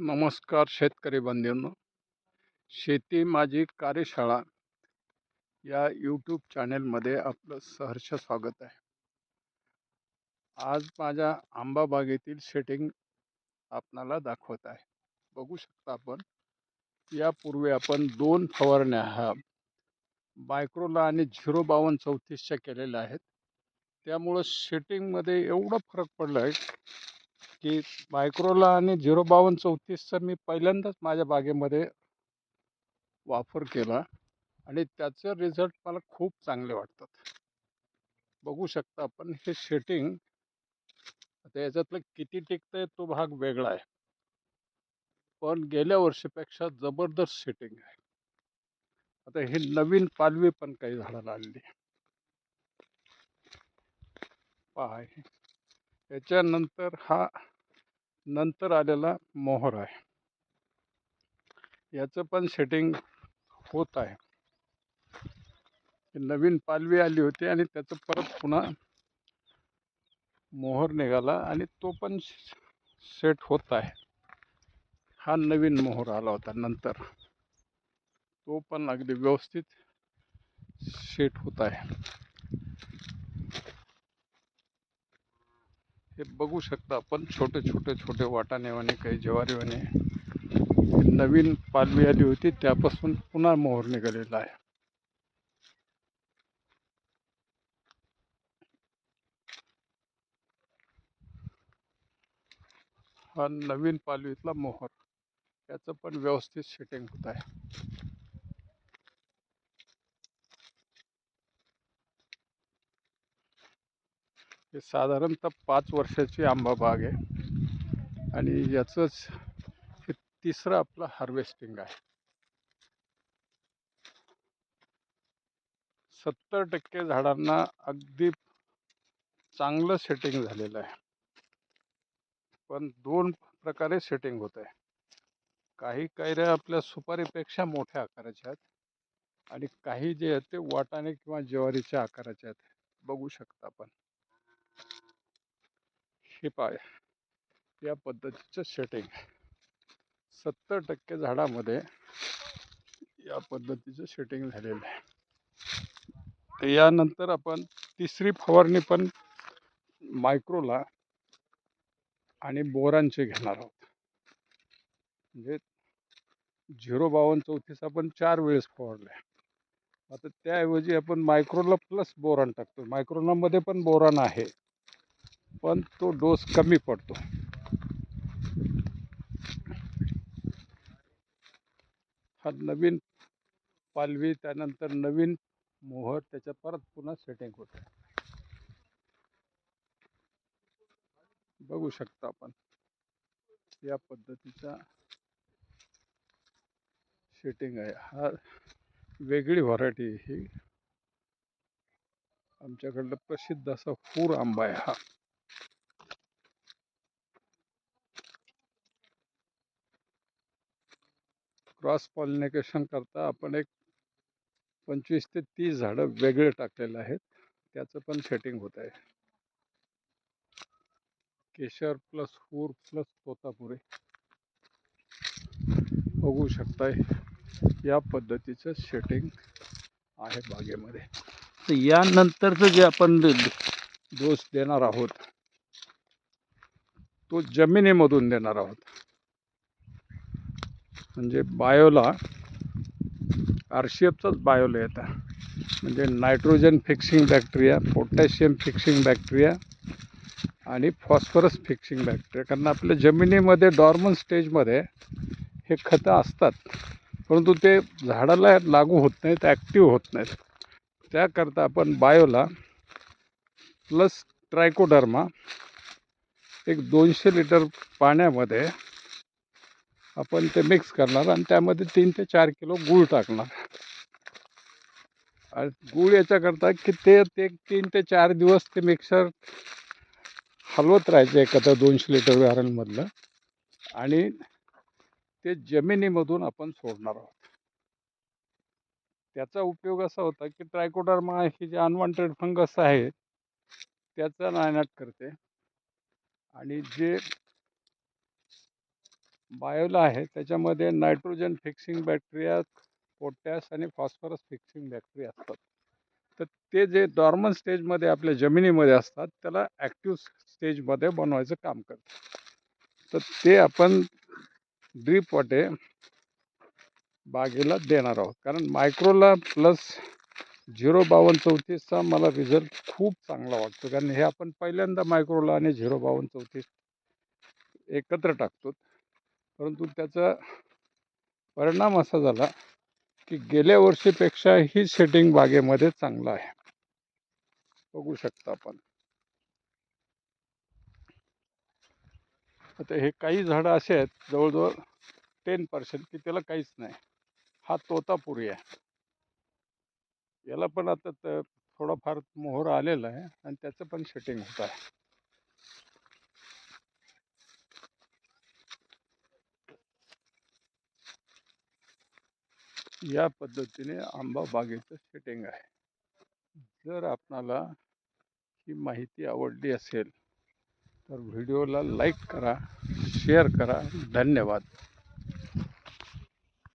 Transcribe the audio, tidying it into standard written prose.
नमस्कार शेतकरी बंधूंनो. शेती माझी कार्यशाळा या यूट्यूब चॅनेलमध्ये आपलं सहर्ष स्वागत आहे. आज माझ्या आंबा बागेतील सेटिंग आपणाला दाखवत आहे. बघू शकता आपण. यापूर्वी आपण 2 फवारण्या ह्या मायक्रोला आणि 05234च्या केलेल्या आहेत. त्यामुळं सेटिंगमध्ये एवढा फरक पडला आहे की मायक्रोला आणि 05234चा मी पहिल्यांदाच माझ्या बागेमध्ये वापर केला आणि त्याचे रिझल्ट मला खूप चांगले वाटतात. बघू शकता आपण हे सेटिंग. आता याच्यातलं किती टिकतंय तो भाग वेगळा आहे, पण गेल्या वर्षीपेक्षा जबरदस्त सेटिंग आहे. आता हे नवीन पालवी पण काही झाडाला आलेली पहा. याच्यानंतर हा नंतर आलेला मोहर आहे, याचं पण सेटिंग होत आहे. नवीन पालवी आली होती आणि त्याचं परत पुन्हा मोहर निघाला आणि तो पण सेट होत आहे. हा नवीन मोहर आला होता नंतर, तो पण अगदी व्यवस्थित सेट होत आहे. हे बघू शकता आपण. छोटे छोटे छोटे वाटाणेवाने काही ज्वारीवाने नवीन पालवी आली होती त्यापासून पुन्हा मोहर निघालेला आहे. हा नवीन पालवीतला मोहर, याचं पण व्यवस्थित सेटिंग होत आहे. हे साधारणतः 5 वर्षाची आंबा बाग आहे आणि याचंच हे तिसरं आपलं हार्वेस्टिंग आहे. 70% झाडांना अगदी चांगलं सेटिंग झालेलं आहे, पण 2 प्रकारे सेटिंग होत आहे. काही कैऱ्या आपल्या सुपारीपेक्षा मोठ्या आकाराच्या आहेत आणि काही जे आहेत ते वाटाणे किंवा ज्वारीच्या आकाराचे आहेत. बघू शकता आपण. हे पाय या पद्धतीचं सेटिंग 70% झाडामध्ये या पद्धतीचं सेटिंग झालेलं आहे. यानंतर आपण तिसरी फवारणी पण मायक्रोला आणि बोरांचे घेणार आहोत. म्हणजे 05234 आपण 4 वेळेस फवारले. आता त्याऐवजी आपण मायक्रोला प्लस बोरान टाकतो. मायक्रोलामध्ये पण बोरान आहे, पण तो डोस कमी पडतो. हा नवीन पालवी, त्यानंतर नवीन मोहर, त्याच्या परत पुन्हा सेटिंग होत आहे. बघू शकता आपण. या पद्धतीचा सेटिंग आहे. हा वेगळी व्हरायटी. ही आमच्याकडलं प्रसिद्ध असा फूर आंबा आहे हा. क्रॉस पॉलिनेशन करता आपण एक 25 ते 30 झाडं वेगळे टाकलेले आहेत. त्याचं पण सेटिंग होत आहे. केशर प्लस फूर प्लस तोतापुरी बघू शकताय. या पद्धतीचं सेटिंग आहे बागेमध्ये. तर यानंतरचं जे आपण डोस देणार आहोत तो जमिनीमधून देणार आहोत. म्हणजे बायोला RCFचाच बायोला येतं. म्हणजे nitrogen fixing bacteria, potassium fixing bacteria आणि फॉस्फरस फिक्सिंग बॅक्टेरिया. कारण आपल्या जमिनीमध्ये डॉर्मन स्टेजमध्ये हे खतं असतात, परंतु ते झाडाला लागू होत नाहीत, ॲक्टिव्ह होत नाहीत. त्याकरता आपण बायोला प्लस ट्रायकोडर्मा एक 200 लिटर पाण्यामध्ये आपण ते मिक्स करणार आणि त्यामध्ये 3 ते 4 किलो गूळ टाकणार. आणि गूळ याच्याकरता की ते 3 ते 4 दिवस ते मिक्सर हलवत राहायचं एकत्र 200 लिटर बॅरलमधलं, आणि ते जमिनीमधून आपण सोडणार आहोत. त्याचा उपयोग असा होता की ट्रायकोडर्मा ही जे अनवॉन्टेड फंगस आहे त्याचा नायनाट करते, आणि जे बायोला आहे त्याच्यामध्ये नायट्रोजन फिक्सिंग बॅक्टेरिया, पोटॅश आणि फॉस्फरस फिक्सिंग बॅक्टेरिया असतात. तर ते जे डॉर्मन स्टेजमध्ये आपल्या जमिनीमध्ये असतात त्याला ॲक्टिव्ह स्टेजमध्ये बनवायचं काम करतात. तर ते आपण ड्रीप वाटे बागेला देणार आहोत. कारण मायक्रोला प्लस 05234चा मला रिझल्ट खूप चांगला वाटतो. कारण हे आपण पहिल्यांदा मायक्रोला आणि 05234 एकत्र टाकतो. परंतु त्याचा परिणाम असा झाला की गेल्या वर्षीपेक्षा ही सेटिंग बागेमध्ये चांगलं आहे. बघू शकता आपण. आता हे काही झाडं असे आहेत जवळजवळ 10% की त्याला काहीच नाही. हा तोतापुरी आहे. याला पण आता थोडाफार मोहर आलेला आहे आणि त्याचं पण सेटिंग होत आहे. या पद्धतीने आंबा बागेचं सेटिंग आहे. जर आपणाला ही माहिती आवडली असेल तर व्हिडिओला लाईक करा, शेअर करा. धन्यवाद.